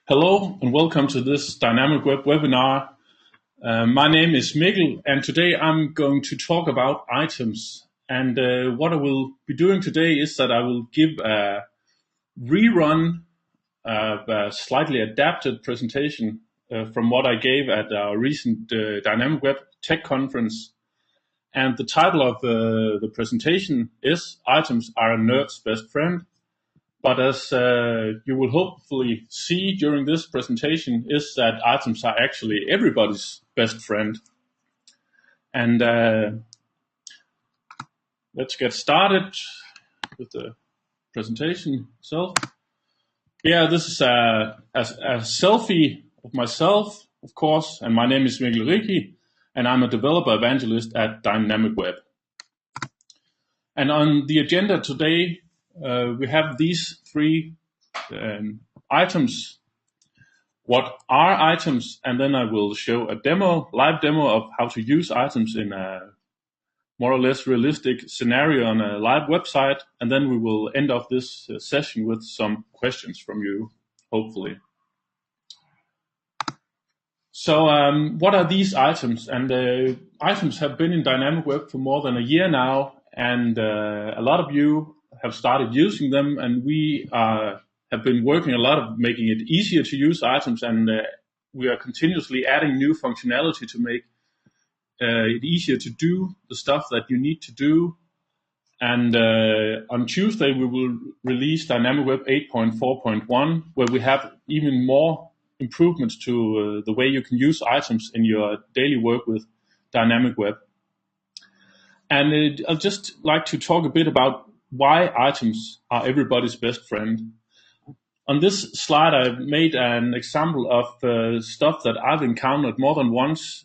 Hello and welcome to this Dynamicweb webinar. My name is Mikkel and today I'm going to talk about items. And what I will be doing today is that I will give a rerun of a slightly adapted presentation from what I gave at our recent Dynamicweb Tech Conference. And the title of the presentation is Items Are a Nerd's Best Friend. But as you will hopefully see during this presentation is that items are actually everybody's best friend. And let's get started with the presentation itself. Yeah, this is a selfie of myself, of course, and my name is Mikkel Ricci, and I'm a developer evangelist at Dynamicweb. And on the agenda today, we have these three items. What are items? And then I will show a live demo of how to use items in a more or less realistic scenario on a live website. And then we will end off this session with some questions from you, hopefully. So what are these items? And items have been in Dynamicweb for more than a year now. And a lot of you have started using them, and we have been working a lot of making it easier to use items, and we are continuously adding new functionality to make it easier to do the stuff that you need to do. And on Tuesday we will release Dynamicweb 8.4.1, where we have even more improvements to the way you can use items in your daily work with Dynamicweb. And I'd just like to talk a bit about why items are everybody's best friend. On this slide, I've made an example of stuff that I've encountered more than once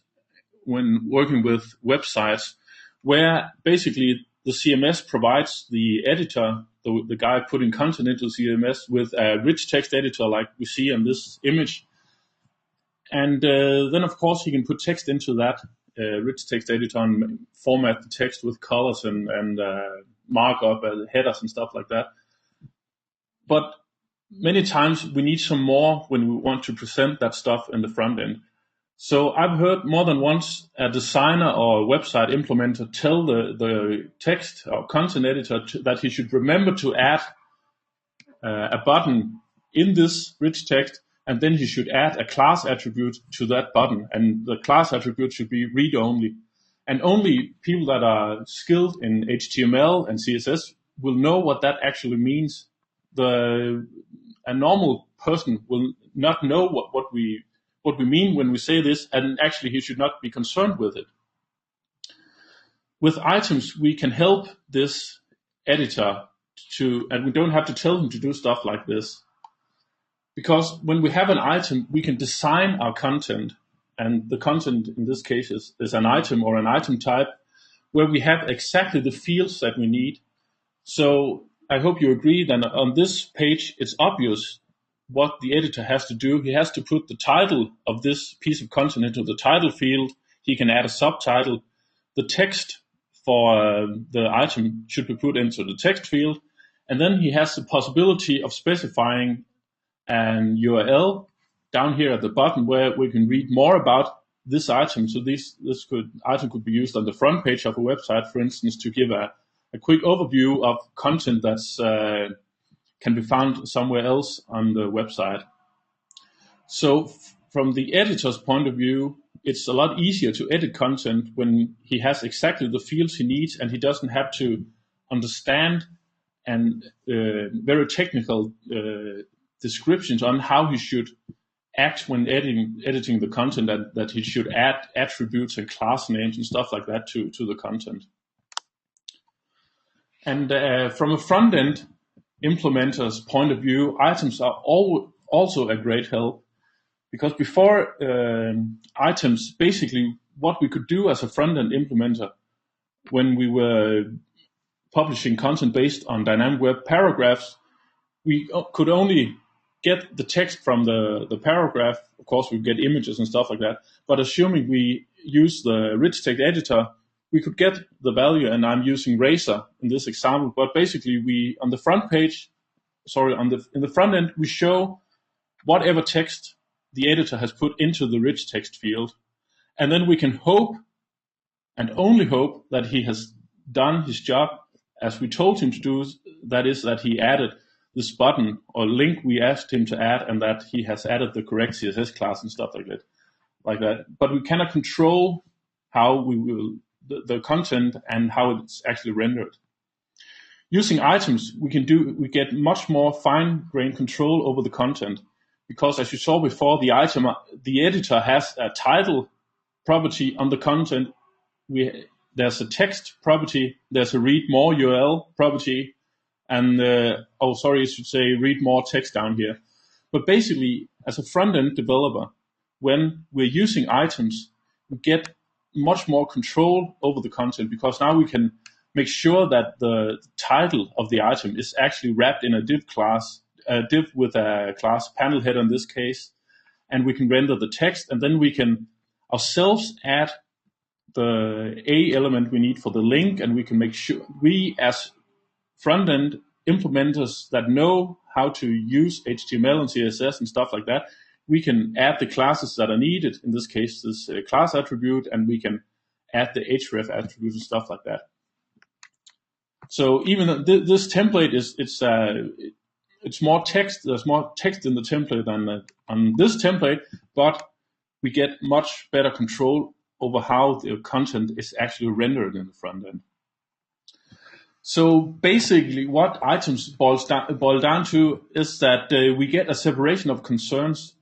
when working with websites, where basically the CMS provides the editor, the guy putting content into CMS, with a rich text editor like we see on this image. And then, of course, he can put text into that rich text editor and format the text with colors and markup headers and stuff like that. But many times we need some more when we want to present that stuff in the front end. So I've heard more than once a designer or a website implementer tell the text or content editor that he should remember to add a button in this rich text, and then he should add a class attribute to that button, and the class attribute should be read-only. And only people that are skilled in HTML and CSS will know what that actually means. A normal person will not know what we mean when we say this, and actually he should not be concerned with it. With items, we can help this editor and we don't have to tell him to do stuff like this. Because when we have an item, we can design our content, and the content in this case is an item or an item type, where we have exactly the fields that we need. So I hope you agree that on this page, it's obvious what the editor has to do. He has to put the title of this piece of content into the title field. He can add a subtitle. The text for the item should be put into the text field. And then he has the possibility of specifying an URL down here at the bottom where we can read more about this item. So this item could be used on the front page of a website, for instance, to give a quick overview of content that's can be found somewhere else on the website. So from the editor's point of view, it's a lot easier to edit content when he has exactly the fields he needs, and he doesn't have to understand and very technical descriptions on how he should act when editing the content, that he should add attributes and class names and stuff like that to the content. And from a front-end implementer's point of view, items are also a great help, because before items, basically what we could do as a front-end implementer when we were publishing content based on Dynamicweb paragraphs, we could only get the text from the paragraph. Of course, we get images and stuff like that, but assuming we use the rich text editor, we could get the value, and I'm using Razor in this example, but basically in the front end, we show whatever text the editor has put into the rich text field. And then we can hope, and only hope, that he has done his job as we told him to do, that is, that he added this button or link we asked him to add, and that he has added the correct CSS class and stuff like that. But we cannot control how we will the content and how it's actually rendered. Using items, we get much more fine-grained control over the content, because as you saw before, the editor has a title property on the content. There's a text property, there's a read more URL property, and I should say read more text down here. But basically, as a front-end developer, when we're using items, we get much more control over the content, because now we can make sure that the title of the item is actually wrapped in a div class, a div with a class panel header in this case, and we can render the text, and then we can ourselves add the A element we need for the link, and we can make sure we as front-end implementers that know how to use HTML and CSS and stuff like that, we can add the classes that are needed, in this case this class attribute, and we can add the href attribute and stuff like that. So even though this template it's more text, there's more text in the template than on this template, but we get much better control over how the content is actually rendered in the front end. So basically what items boil down to is that we get a separation of concerns.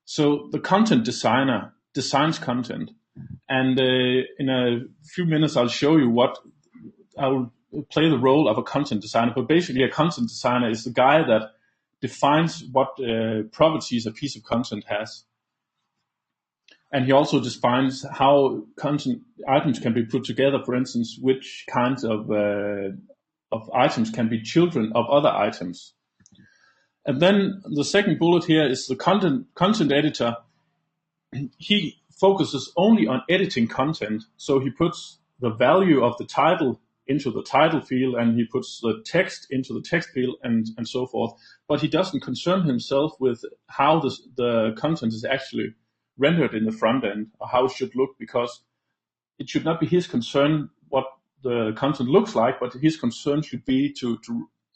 So the content designer designs content, and in a few minutes I'll show you what I'll play the role of a content designer. But basically a content designer is the guy that defines what properties a piece of content has. And he also defines how content items can be put together. For instance, which kinds of items can be children of other items. And then the second bullet here is the content editor. He focuses only on editing content. So he puts the value of the title into the title field, and he puts the text into the text field, and so forth. But he doesn't concern himself with how the content is actually rendered in the front end, or how it should look, because it should not be his concern what the content looks like, but his concern should be to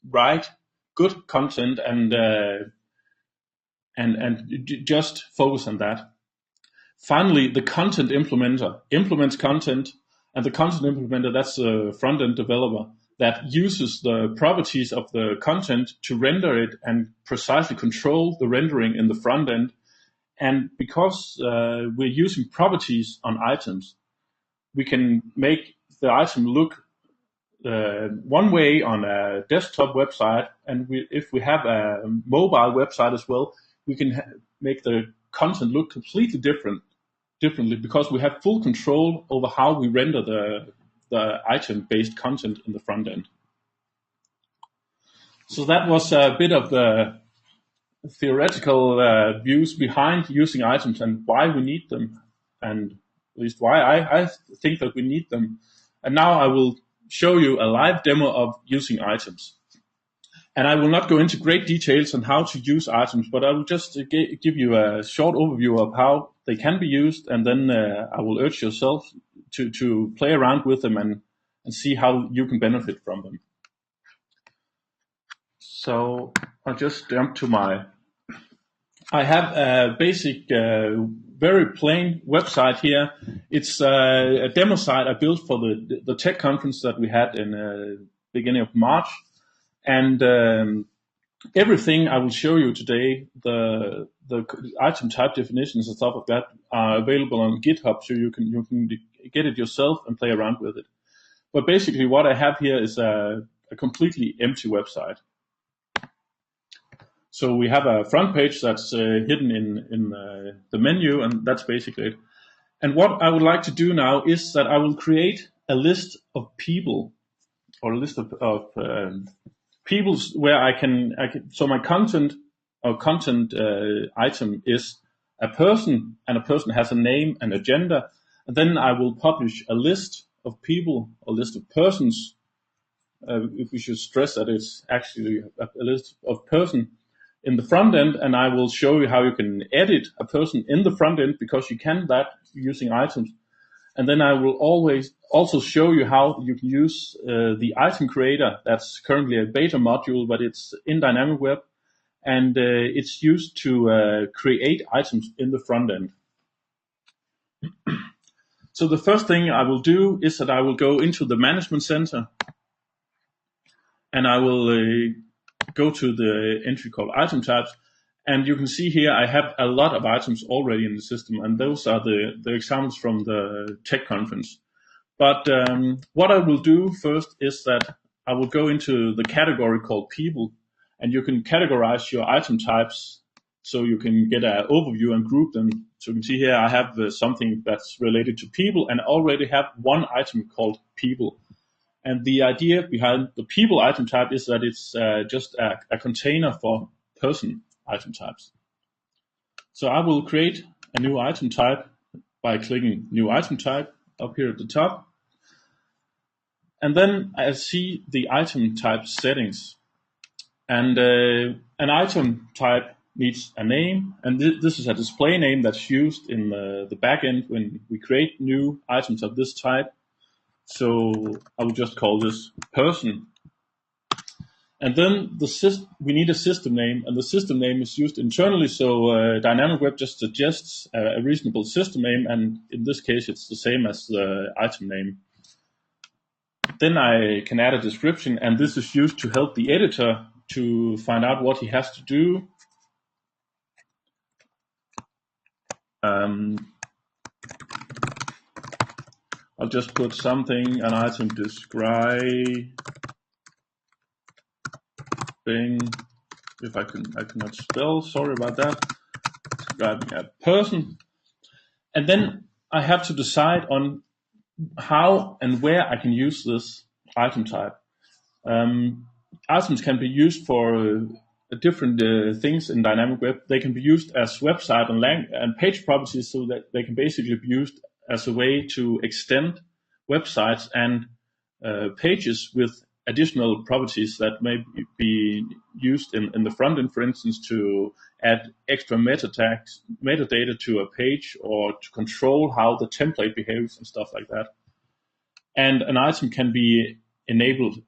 write good content and just focus on that. Finally, the content implementer implements content, and the content implementer, that's a front-end developer that uses the properties of the content to render it and precisely control the rendering in the front end. And because we're using properties on items, we can make the item look one way on a desktop website, and if we have a mobile website as well, we can make the content look completely differently, because we have full control over how we render the item-based content in the front end. So that was a bit of the theoretical views behind using items and why we need them, and at least why I think that we need them. And now I will show you a live demo of using items. And I will not go into great details on how to use items, but I will just give you a short overview of how they can be used, and then I will urge yourself to play around with them and see how you can benefit from them. So I'll just jump to I have a basic, very plain website here. It's a demo site I built for the tech conference that we had in the beginning of March. And everything I will show you today, the item type definitions and stuff like that, are available on GitHub, so you can get it yourself and play around with it. But basically what I have here is a completely empty website. So we have a front page that's hidden in the menu, and that's basically it. And what I would like to do now is that I will create a list of people, or a list of people where I can. So my content item is a person, and a person has a name and a gender. And then I will publish a list of people, a list of persons. If we should stress that it's actually a list of person. in the front end, and I will show you how you can edit a person in the front end, because you can that using items. And then I will always also show you how you can use the item creator. That's currently a beta module, but it's in Dynamicweb, and it's used to create items in the front end. So the first thing I will do is that I will go into the management center, and I will go to the entry called item types. And you can see here I have a lot of items already in the system, and those are the examples from the tech conference. But what I will do first is that I will go into the category called people, and you can categorize your item types so you can get an overview and group them. So you can see here I have something that's related to people, and I already have one item called people. And the idea behind the people item type is that it's just a container for person item types. So I will create a new item type by clicking new item type up here at the top. And then I see the item type settings. And an item type needs a name, and this is a display name that's used in the backend when we create new items of this type. So I will just call this person. And then we need a system name, and the system name is used internally. So Dynamicweb just suggests a reasonable system name, and in this case it's the same as the item name. Then I can add a description, and this is used to help the editor to find out what he has to do. I'll just put something, an item describing, if I cannot spell, sorry about that, describing a person. And then I have to decide on how and where I can use this item type. Items can be used for different things in Dynamicweb. They can be used as website and page properties, so that they can basically be used as a way to extend websites and pages with additional properties that may be used in the front end, for instance, to add extra metadata to a page, or to control how the template behaves and stuff like that. And an item can be enabled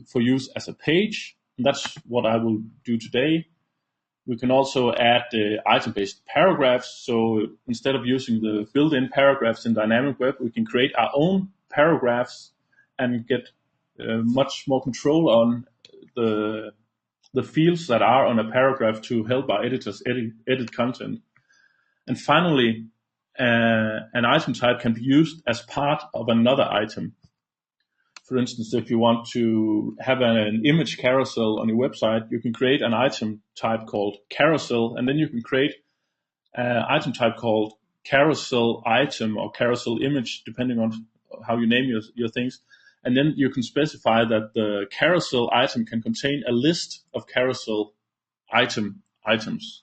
for use as a page, and that's what I will do today. We can also add item-based paragraphs. So instead of using the built-in paragraphs in Dynamicweb, we can create our own paragraphs and get much more control on the fields that are on a paragraph to help our editors edit content. And finally, an item type can be used as part of another item. For instance, if you want to have an image carousel on your website, you can create an item type called carousel, and then you can create an item type called carousel item or carousel image, depending on how you name your things. And then you can specify that the carousel item can contain a list of carousel items.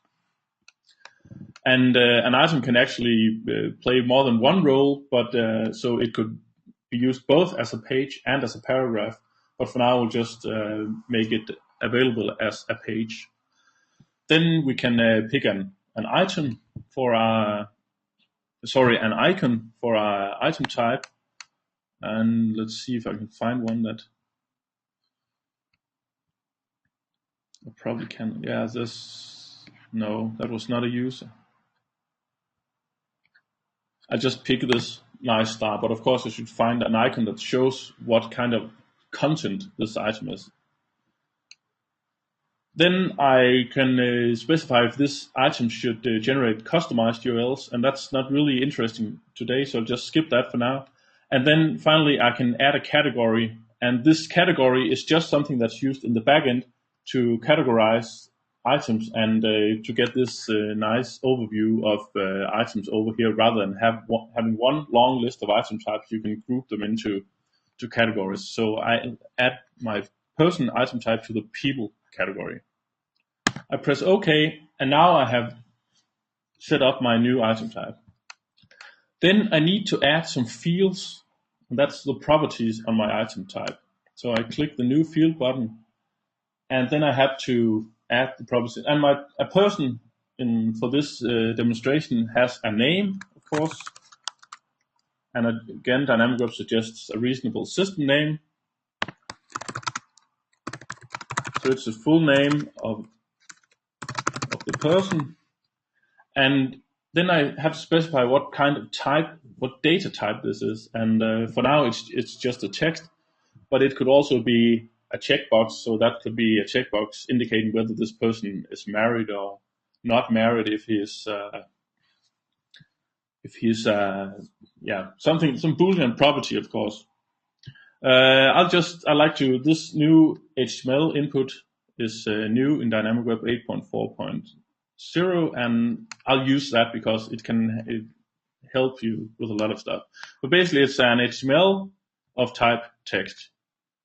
And an item can actually play more than one role, but so it could be used both as a page and as a paragraph. But for now, we'll just make it available as a page. Then we can pick an icon for our item type. And let's see if I can find one that I probably can. Yeah, no, that was not a user. I just pick this nice star, but of course I should find an icon that shows what kind of content this item is. Then I can specify if this item should generate customized URLs, and that's not really interesting today, so I'll just skip that for now. And then finally I can add a category, and this category is just something that's used in the backend to categorize items and to get this nice overview of items over here. Rather than having one long list of item types, you can group them into categories. So I add my person item type to the people category. I press OK, and now I have set up my new item type. Then I need to add some fields, and that's the properties on my item type. So I click the new field button, and then I have to add the property. And a person for this demonstration has a name, of course. And again, Dynamicweb suggests a reasonable system name. So it's the full name of the person. And then I have to specify what kind of type, what data type this is. And for now, it's just a text, but it could also be a checkbox. So that could be a checkbox indicating whether this person is married or not married. If he's some Boolean property, of course. This new HTML input is new in Dynamicweb 8.4.0, and I'll use that because it help you with a lot of stuff. But basically, it's an HTML of type text.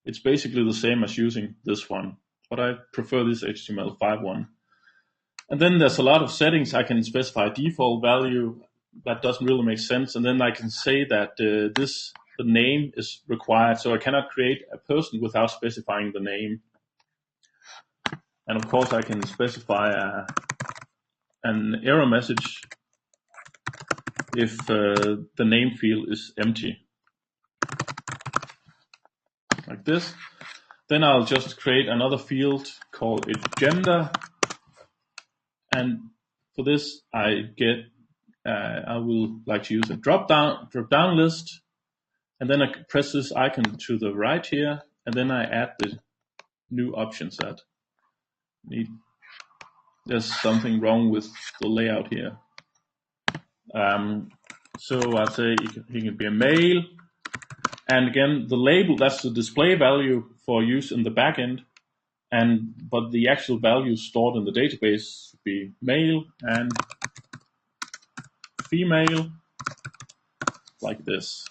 It's basically the same as using this one, but I prefer this HTML5 one. And then there's a lot of settings. I can specify default value. That doesn't really make sense. And then I can say that the name is required, so I cannot create a person without specifying the name. And of course, I can specify an error message if the name field is empty, like this. Then I'll just create another field, call it gender, and for this I will like to use a drop down list. And then I press this icon to the right here, and then I add the new option set. There's something wrong with the layout here. So I'll say he can be a male. And again, the label, that's the display value for use in the backend. But the actual value stored in the database should be male and female, like this.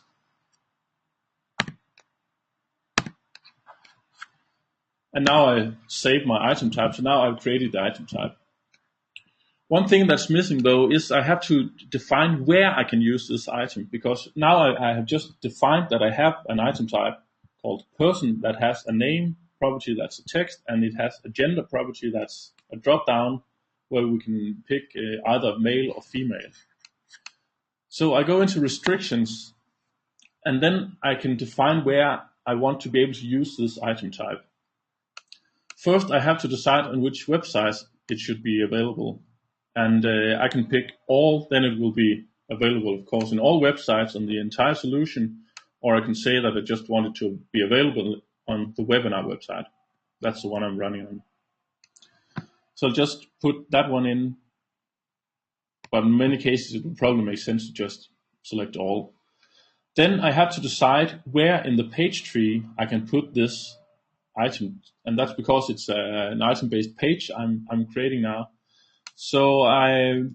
And now I save my item type. So now I've created the item type. One thing that's missing though is I have to define where I can use this item, because now I have just defined that I have an item type called person that has a name property that's a text, and it has a gender property that's a drop down where we can pick either male or female. So I go into restrictions, and then I can define where I want to be able to use this item type. First, I have to decide on which websites it should be available. And I can pick all, then it will be available, of course, in all websites on the entire solution. Or I can say that I just want it to be available on the webinar website. That's the one I'm running on. So I'll just put that one in. But in many cases, it would probably make sense to just select all. Then I have to decide where in the page tree I can put this item, and that's because it's an item-based page I'm creating now. So I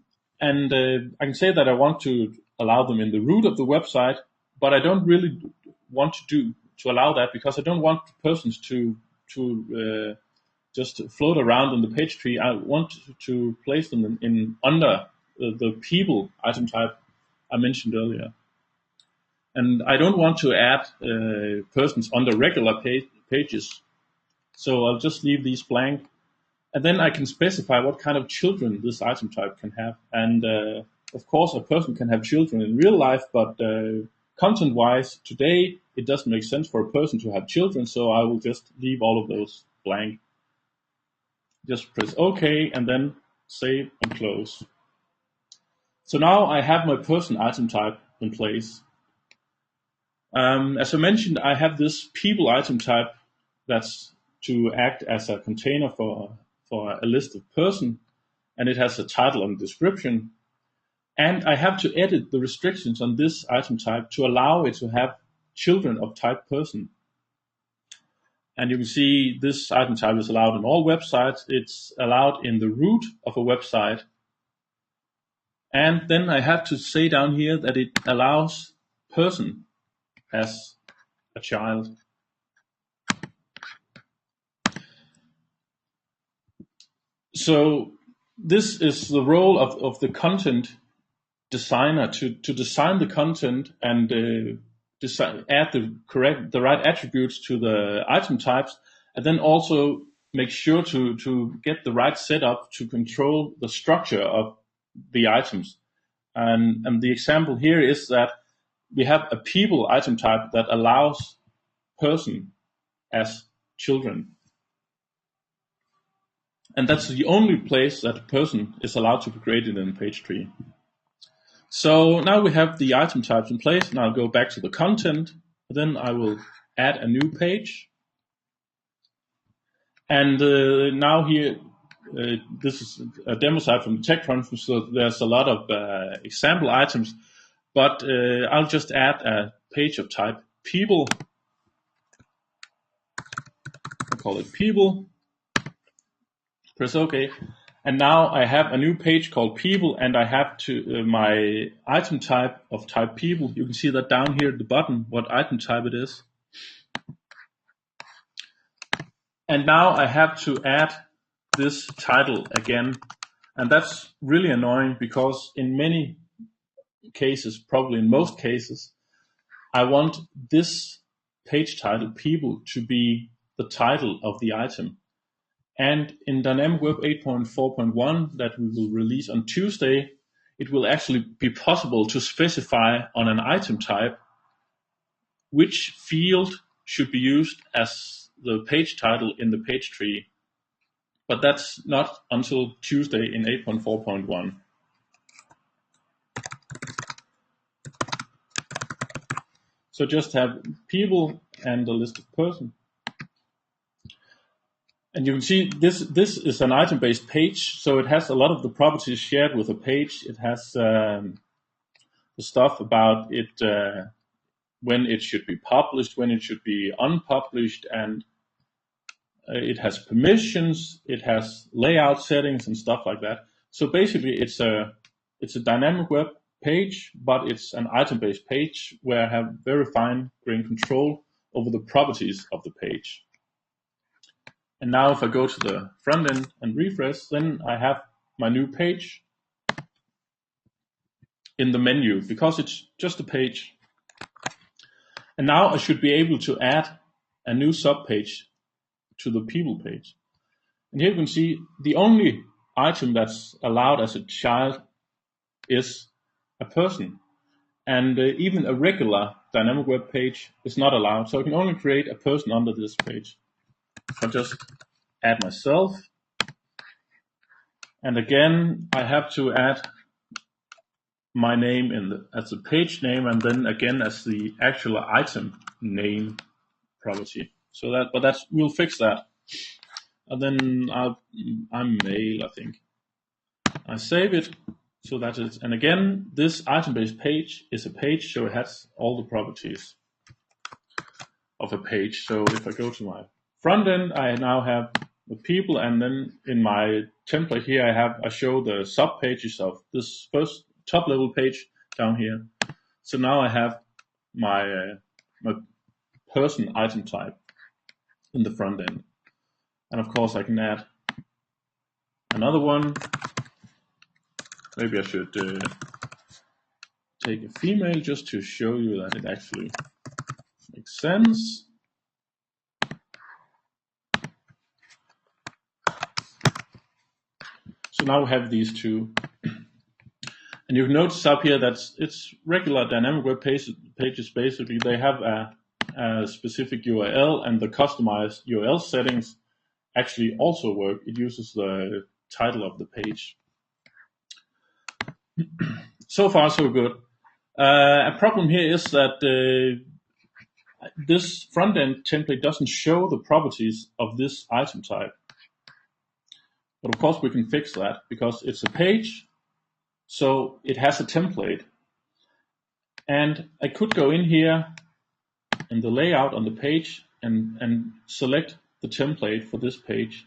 can say that I want to allow them in the root of the website, but I don't really want to allow that because I don't want persons to just float around in the page tree. I want to place them in under the people item type I mentioned earlier, and I don't want to add persons under regular pages. So I'll just leave these blank. And then I can specify what kind of children this item type can have. And of course, a person can have children in real life, but content-wise, today, it doesn't make sense for a person to have children, so I will just leave all of those blank. Just press OK, and then save and close. So now I have my person item type in place. As I mentioned, I have this people item type that's to act as a container for a list of person, and it has a title and description. And I have to edit the restrictions on this item type to allow it to have children of type person. And you can see this item type is allowed in all websites. It's allowed in the root of a website. And then I have to say down here that it allows person as a child. So this is the role of the content designer to design the content and add the right attributes to the item types, and then also make sure to get the right setup to control the structure of the items. And the example here is that we have a people item type that allows person as children. And that's the only place that a person is allowed to be created in the page tree. So now we have the item types in place, and I'll go back to the content. Then I will add a new page. And now here, this is a demo site from the Tech Conference, so there's a lot of example items. But I'll just add a page of type people. I'll call it people. Press OK. And now I have a new page called people, and I have to my item type of type people. You can see that down here at the bottom, what item type it is. And now I have to add this title again. And that's really annoying because in many cases, probably in most cases, I want this page title people to be the title of the item. And in Dynamicweb 8.4.1 that we will release on Tuesday, it will actually be possible to specify on an item type which field should be used as the page title in the page tree. But that's not until Tuesday in 8.4.1. So just have people and the list of person. And you can see this is an item-based page, so it has a lot of the properties shared with a page. It has the stuff about it, when it should be published, when it should be unpublished, and it has permissions, it has layout settings and stuff like that. So basically it's a dynamic web page, but it's an item-based page where I have very fine-grained control over the properties of the page. And now if I go to the front end and refresh, then I have my new page in the menu because it's just a page. And now I should be able to add a new subpage to the people page. And here you can see the only item that's allowed as a child is a person. And even a regular dynamic web page is not allowed. So I can only create a person under this page. I'll just add myself. And again, I have to add my name as the page name, and then again as the actual item name property. So we'll fix that. And then I'm male, I think. I save it. So that is, and again, this item-based page is a page, so it has all the properties of a page. So if I go to my front end, I now have the people, and then in my template here, I show the sub pages of this first top level page down here. So now I have my person item type in the front end, and of course I can add another one. Maybe I should take a female just to show you that it actually makes sense. So now we have these two. And you can notice up here that it's regular dynamic web pages basically. They have a specific URL, and the customized URL settings actually also work. It uses the title of the page. So far, so good. A problem here is that this front-end template doesn't show the properties of this item type. But of course, we can fix that because it's a page, so it has a template. And I could go in here in the layout on the page and select the template for this page.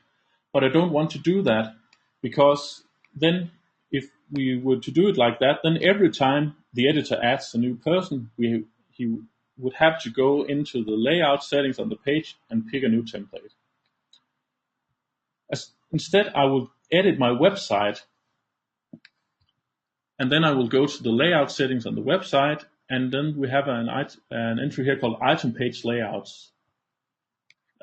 But I don't want to do that because then if we were to do it like that, then every time the editor adds a new person, he would have to go into the layout settings on the page and pick a new template. Instead, I will edit my website, and then I will go to the layout settings on the website, and then we have an entry here called item page layouts.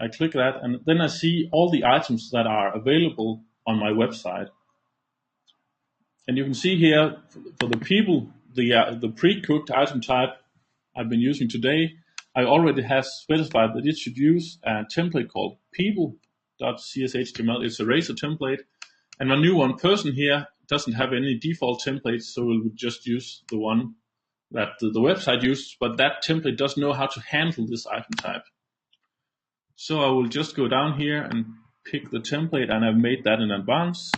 I click that, and then I see all the items that are available on my website. And you can see here for the people, the pre-cooked item type I've been using today, I already have specified that it should use a template called people.cshtml. It's a razor template. And my new one, person, here doesn't have any default templates, so it will just use the one that the website uses, but that template doesn't know how to handle this item type. So I will just go down here and pick the template, and I've made that in advance.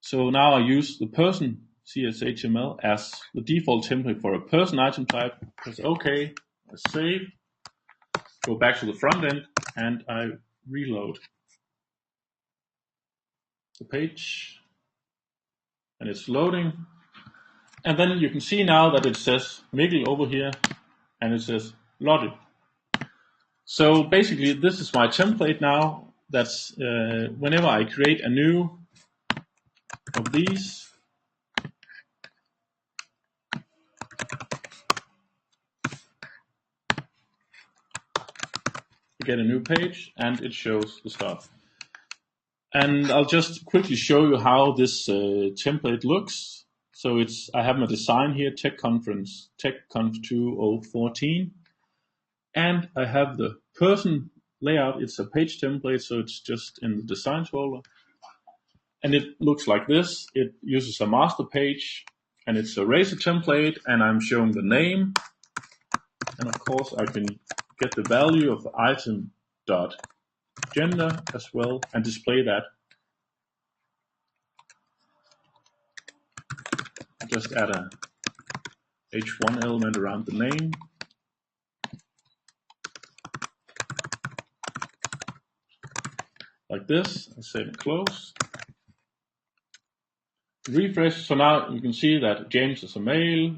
So now I use the person CSHTML as the default template for a person item type. Press OK, I save, go back to the front end, and I reload the page, and it's loading. And then you can see now that it says Mikkel over here, and it says loaded. So basically, this is my template now. That's whenever I create a new of these, you get a new page, and it shows the stuff. And I'll just quickly show you how this template looks. So I have my design here, Tech Conference, TechConf 2014. And I have the person layout. It's a page template, so it's just in the design folder. And it looks like this. It uses a master page, and it's a razor template, and I'm showing the name. And of course, I can get the value of the item.gender as well and display that. Just add a h1 element around the name. Like this. I save and close. Refresh. So now you can see that James is a male,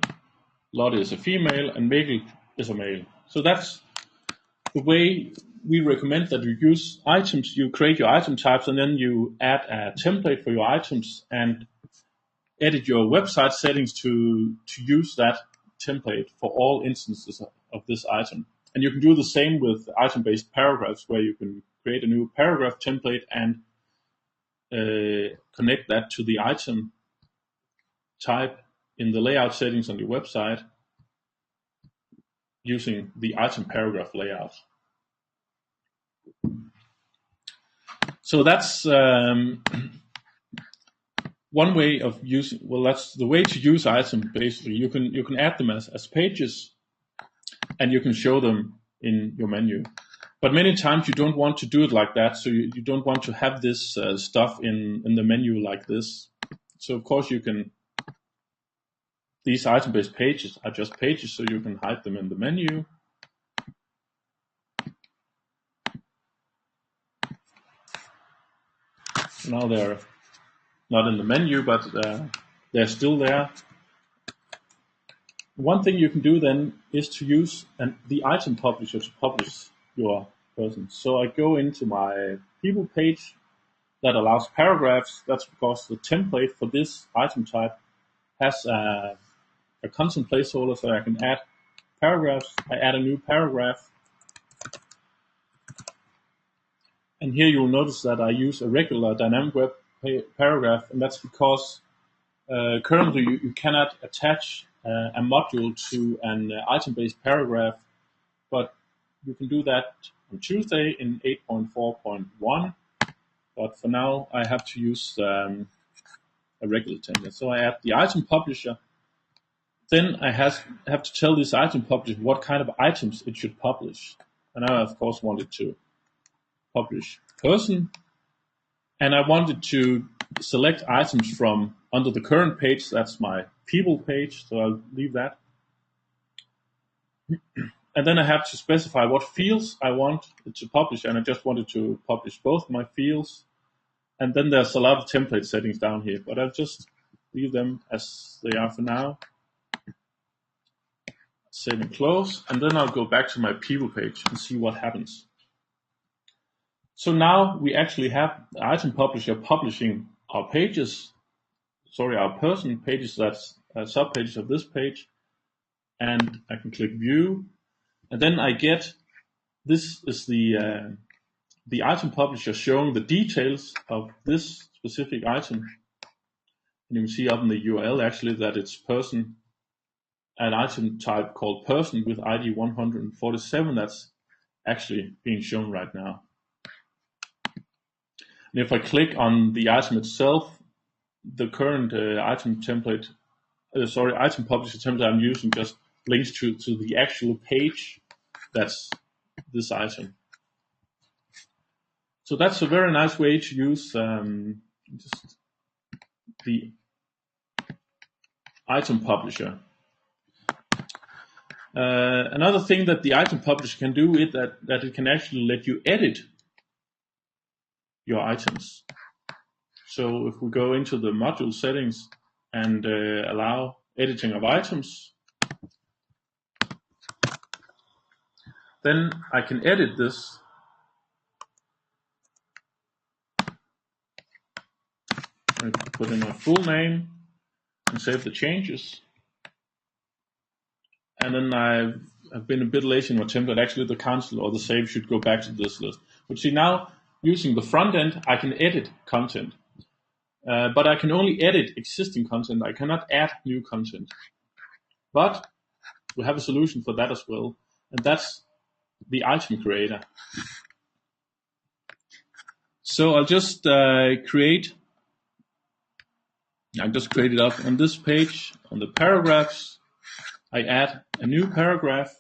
Lotte is a female, and Mikkel is a male. So that's the way we recommend that you use items. You create your item types, and then you add a template for your items and edit your website settings to use that template for all instances of this item. And you can do the same with item-based paragraphs, where you can create a new paragraph template and connect that to the item type in the layout settings on your website using the item paragraph layout. So that's one way of using. Well, that's the way to use items. Basically, you can add them as pages, and you can show them in your menu. But many times you don't want to do it like that, so you don't want to have this stuff in the menu like this. So of course you can. These item-based pages are just pages, so you can hide them in the menu. Now they're not in the menu, but they're still there. One thing you can do then is to use the item publisher to publish your person. So I go into my people page that allows paragraphs. That's because the template for this item type has a content placeholder, so I can add paragraphs. I add a new paragraph. And here you'll notice that I use a regular dynamic web paragraph, and that's because currently you cannot attach a module to an item-based paragraph, but you can do that on Tuesday in 8.4.1. But for now, I have to use a regular template. So I add the item publisher. Then I have to tell this item publisher what kind of items it should publish. And I, of course, wanted to publish person. And I wanted to select items from under the current page. That's my people page, so I'll leave that. And then I have to specify what fields I want to publish, and I just wanted to publish both my fields. And then there's a lot of template settings down here, but I'll just leave them as they are for now. Save and close, and then I'll go back to my people page and see what happens. So now we actually have the item publisher publishing our pages, our person pages, that's sub-pages of this page, and I can click view, and then I get, this is the the item publisher showing the details of this specific item. And you can see up in the URL actually that it's person, an item type called person with ID 147 that's actually being shown right now. And if I click on the item itself, the current item publisher template I'm using just links to the actual page that's this item. So that's a very nice way to use just the item publisher. Another thing that the item publisher can do is that it can actually let you edit your items. So if we go into the module settings and allow editing of items, then I can edit this. I put in my full name and save the changes. And then I've been a bit lazy in my template. Actually, the cancel or the save should go back to this list. But see, now using the front end, I can edit content. But I can only edit existing content. I cannot add new content. But we have a solution for that as well. And that's the item creator. So I'll just create it up on this page, on the paragraphs. I add a new paragraph,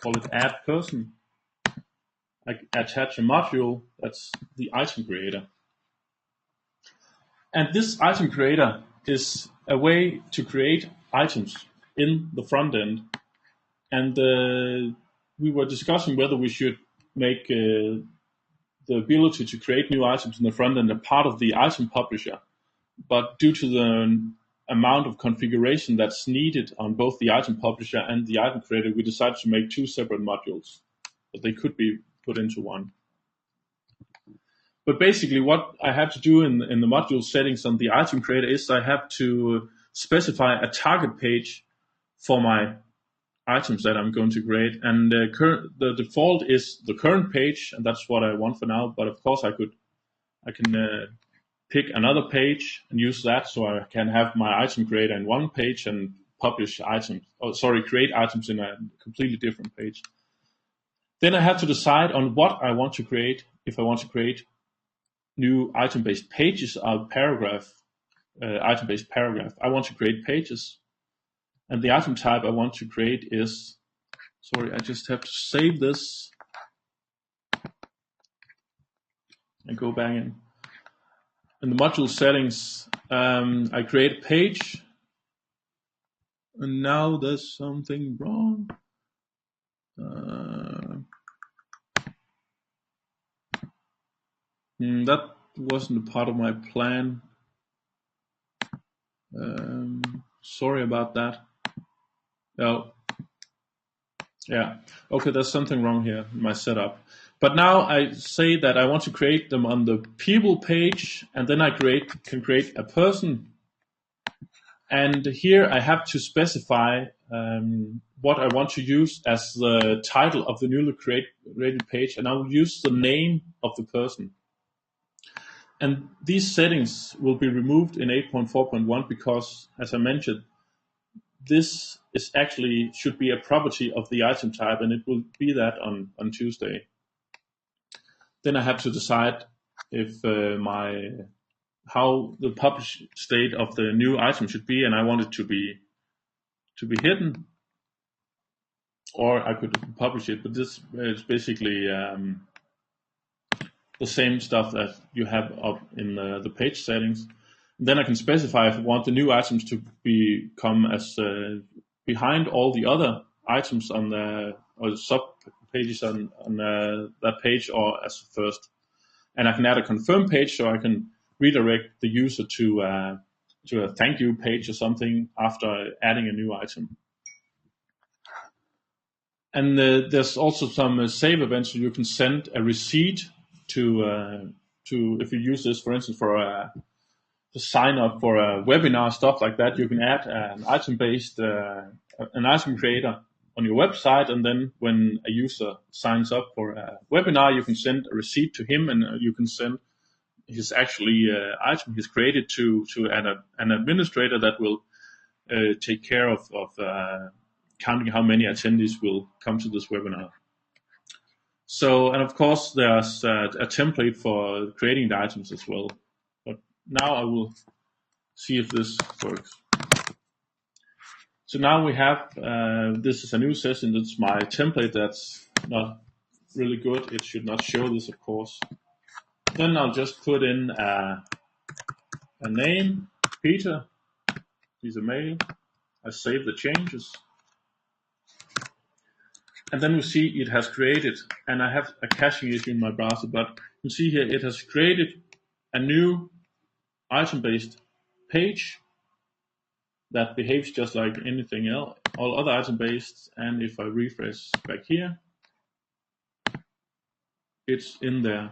call it add person. I attach a module, that's the item creator. And this item creator is a way to create items in the front end. And we were discussing whether we should make the ability to create new items in the front end a part of the item publisher. But due to the amount of configuration that's needed on both the item publisher and the item creator, we decided to make two separate modules, but they could be put into one. But basically what I have to do in the module settings on the item creator is I have to specify a target page for my items that I'm going to create. And the default is the current page, and that's what I want for now. But of course I can pick another page and use that, so I can have my item creator in one page and publish items. Create items in a completely different page. Then I have to decide on what I want to create. If I want to create new item-based pages or item-based paragraph, I want to create pages. And the item type I want to create is, I just have to save this and go back in. In the module settings, I create a page, and now there's something wrong. That wasn't a part of my plan. Sorry about that. Oh, yeah. Okay, there's something wrong here in my setup. But now I say that I want to create them on the people page, and then I can create a person. And here I have to specify what I want to use as the title of the newly created page, and I will use the name of the person. And these settings will be removed in 8.4.1 because, as I mentioned, this is actually should be a property of the item type, and it will be that on Tuesday. Then I have to decide if how the publish state of the new item should be, and I want it to be hidden, or I could publish it. But this is basically the same stuff that you have up in the page settings. And then I can specify if I want the new items to become as behind all the other items on the sub pages on that page, or as first. And I can add a confirm page, so I can redirect the user to a thank you page or something after adding a new item. And there's also some save events, so you can send a receipt to if you use this, for instance, to sign up for a webinar, stuff like that. You can add an item-based, an item creator on your website, and then when a user signs up for a webinar, you can send a receipt to him, and you can send his actually item he's created to an administrator that will take care of counting how many attendees will come to this webinar. So, and of course, there's a template for creating the items as well. But now I will see if this works. So now we have, this is a new session. It's my template that's not really good. It should not show this, of course. Then I'll just put in a name, Peter. He's a male. I save the changes. And then we see it has created, and I have a caching issue in my browser, but you see here it has created a new item-based page that behaves just like anything else, all other item-based. And if I refresh back here, it's in there.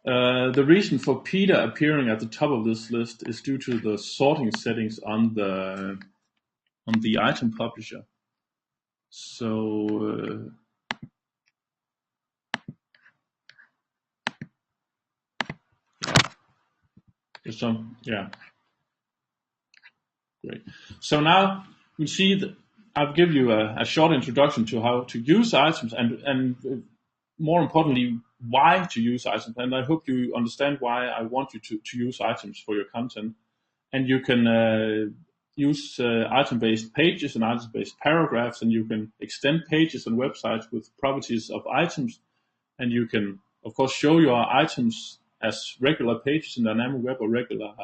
The reason for Peter appearing at the top of this list is due to the sorting settings on the item publisher. So great. So now we see that I've given you a short introduction to how to use items, and more importantly, why to use items. And I hope you understand why I want you to use items for your content. And you can use item-based pages and item-based paragraphs, and you can extend pages on websites with properties of items. And you can, of course, show your items as regular pages in Dynamicweb or regular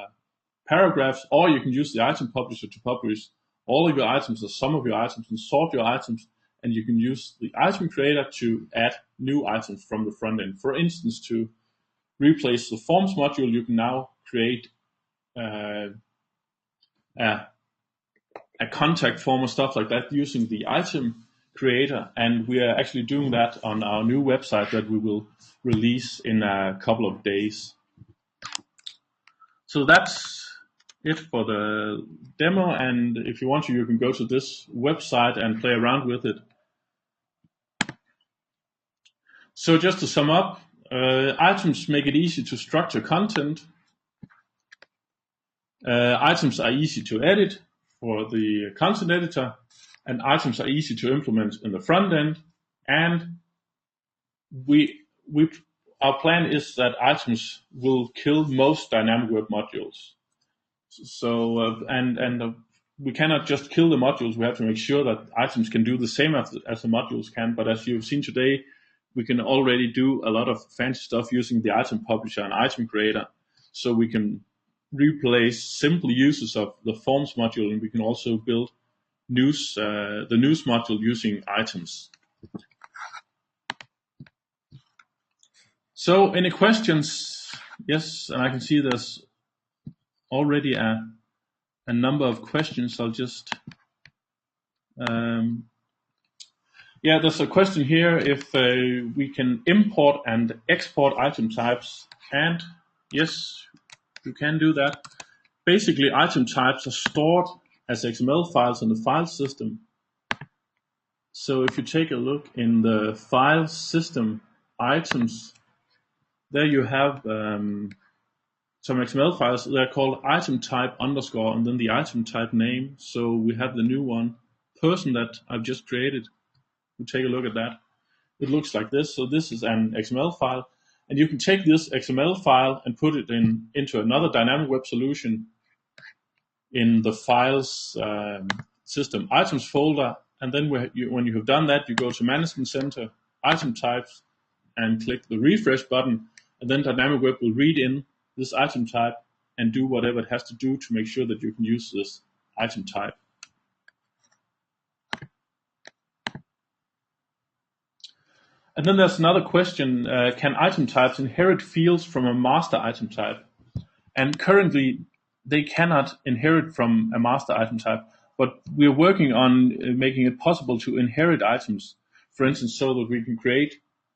paragraphs, or you can use the item publisher to publish all of your items or some of your items and sort your items. And you can use the item creator to add new items from the front end. For instance, to replace the forms module, you can now create a contact form or stuff like that using the item creator. And we are actually doing that on our new website that we will release in a couple of days. So that's it for the demo. And if you want to, you can go to this website and play around with it. So just to sum up, items make it easy to structure content. Items are easy to edit for the content editor, and items are easy to implement in the front end. And our plan is that items will kill most Dynamicweb modules. So we cannot just kill the modules. We have to make sure that items can do the same as the modules can. But as you've seen today, we can already do a lot of fancy stuff using the item publisher and item creator. So we can replace simple uses of the forms module, and we can also build the news module using items. So any questions? Yes, and I can see there's already a number of questions. I'll just there's a question here if we can import and export item types, and yes, you can do that. Basically, item types are stored as XML files in the file system. So if you take a look in the file system items, there you have some XML files. They're called item type underscore and then the item type name. So we have the new one, person, that I've just created. You take a look at that. It looks like this. So this is an XML file. And you can take this XML file and put it into another Dynamicweb solution in the files system items folder. And then when you have done that, you go to Management Center, item types, and click the refresh button. And then Dynamicweb will read in this item type and do whatever it has to do to make sure that you can use this item type. And then there's another question, can item types inherit fields from a master item type? And currently, they cannot inherit from a master item type, but we're working on making it possible to inherit items, for instance, so that we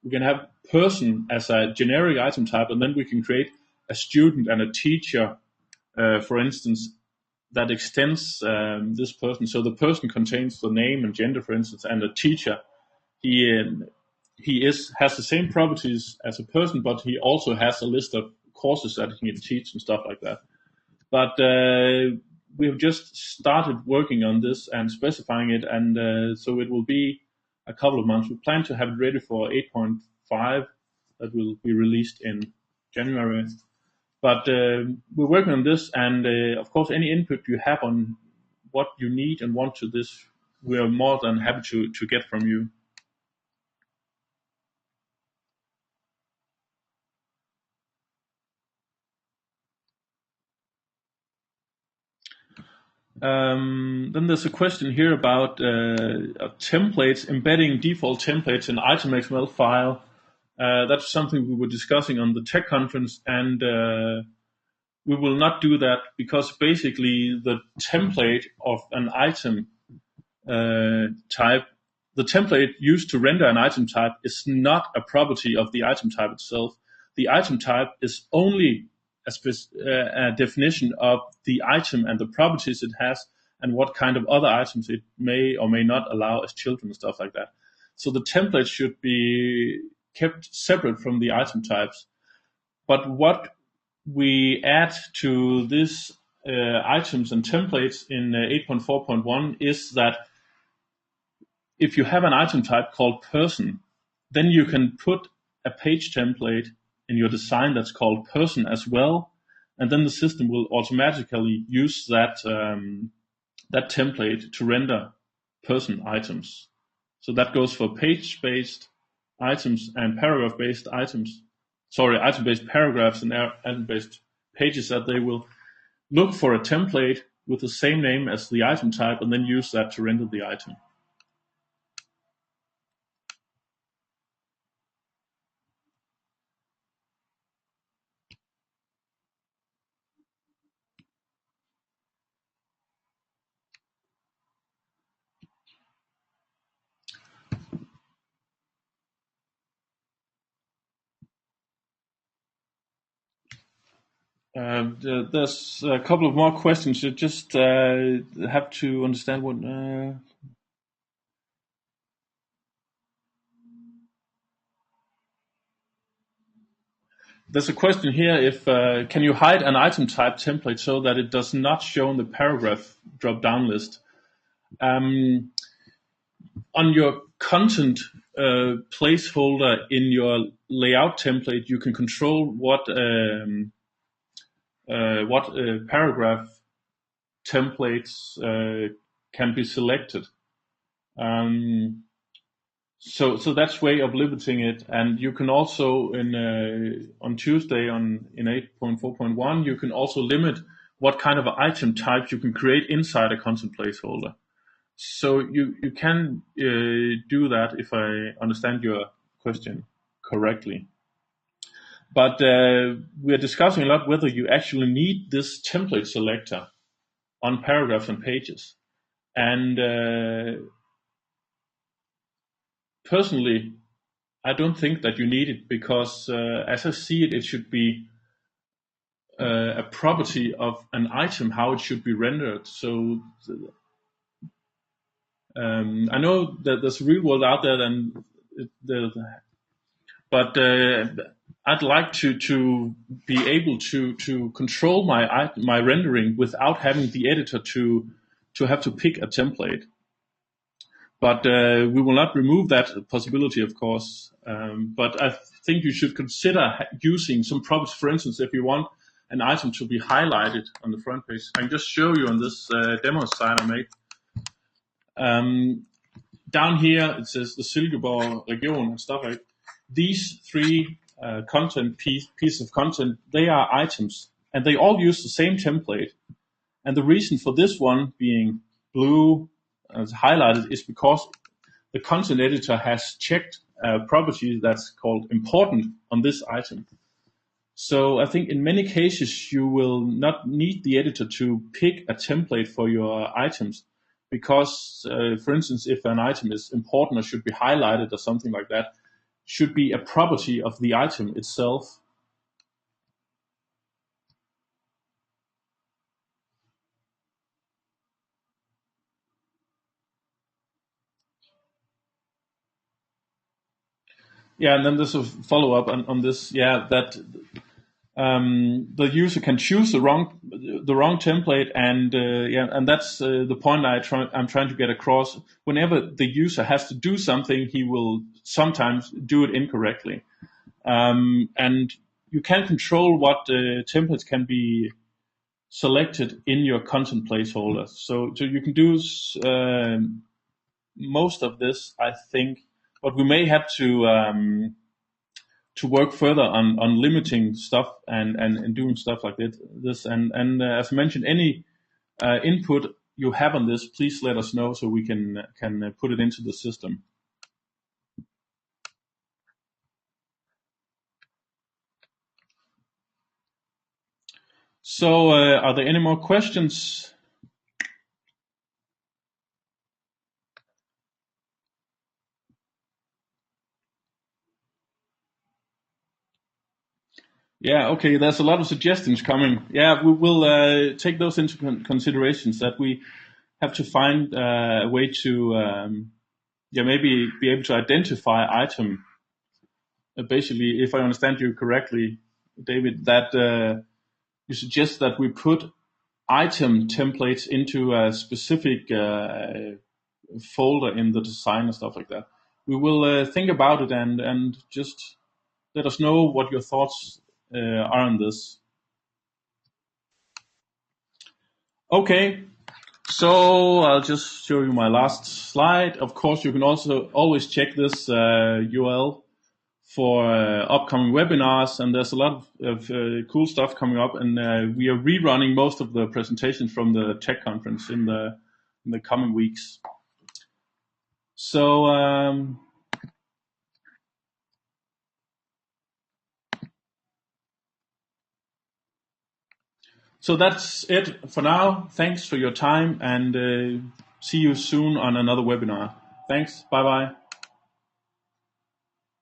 can have person as a generic item type, and then we can create a student and a teacher, for instance, that extends this person. So the person contains the name and gender, for instance, and the teacher. He has the same properties as a person, but he also has a list of courses that he can teach and stuff like that. But we have just started working on this and specifying it, and so it will be a couple of months. We plan to have it ready for 8.5 that will be released in January. But we're working on this, and of course, any input you have on what you need and want to this, we are more than happy to get from you. Then there's a question here about templates, embedding default templates in item XML file. That's something we were discussing on the tech conference, and we will not do that because basically the template of an item type, the template used to render an item type is not a property of the item type itself. The item type is only a definition of the item and the properties it has and what kind of other items it may or may not allow as children and stuff like that. So the template should be kept separate from the item types. But what we add to these items and templates in 8.4.1 is that if you have an item type called person, then you can put a page template in your design that's called person as well, and then the system will automatically use that template to render person items. So that goes for page-based items and paragraph-based items. Sorry, item-based paragraphs and item-based pages, that they will look for a template with the same name as the item type and then use that to render the item. There's a couple of more questions. You just have to understand what. There's a question here: if can you hide an item type template so that it does not show in the paragraph drop-down list? On your content placeholder in your layout template, you can control what paragraph templates can be selected. So that's way of limiting it, and you can also on Tuesday in 8.4.1 you can also limit what kind of item types you can create inside a content placeholder. So you can do that if I understand your question correctly. But we are discussing a lot whether you actually need this template selector on paragraphs and pages. And personally, I don't think that you need it because as I see it, it should be a property of an item, how it should be rendered. So I know that there's a real world out there, but I'd like to be able to control my rendering without having the editor to have to pick a template. But we will not remove that possibility, of course. But I think you should consider using some properties. For instance, if you want an item to be highlighted on the front page, I can just show you on this demo site I made. Down here, it says the Silkeborg region and stuff like that. These three pieces of content, they are items, and they all use the same template. And the reason for this one being blue as highlighted is because the content editor has checked a property that's called important on this item. So I think in many cases you will not need the editor to pick a template for your items because, for instance, if an item is important or should be highlighted or something like that, should be a property of the item itself. yeah, and then there's a follow up on this. Yeah, that the user can choose the wrong template, and and that's the point I'm trying to get across. Whenever the user has to do something, he will sometimes do it incorrectly, and you can control what templates can be selected in your content placeholder. So you can do most of this, I think, but we may have to work further on limiting stuff and doing stuff like this. And as I mentioned, any input you have on this, please let us know so we can put it into the system. So are there any more questions? Yeah, okay, there's a lot of suggestions coming. Yeah, we will take those into considerations, that we have to find a way to maybe be able to identify item. Basically, if I understand you correctly, David, that you suggest that we put item templates into a specific folder in the design and stuff like that. We will think about it and just let us know what your thoughts are on this. Okay, so I'll just show you my last slide. Of course, you can also always check this URL for upcoming webinars, and there's a lot of cool stuff coming up, and we are rerunning most of the presentations from the tech conference in the coming weeks. So so that's it for now. Thanks for your time, and see you soon on another webinar. Thanks. Bye bye.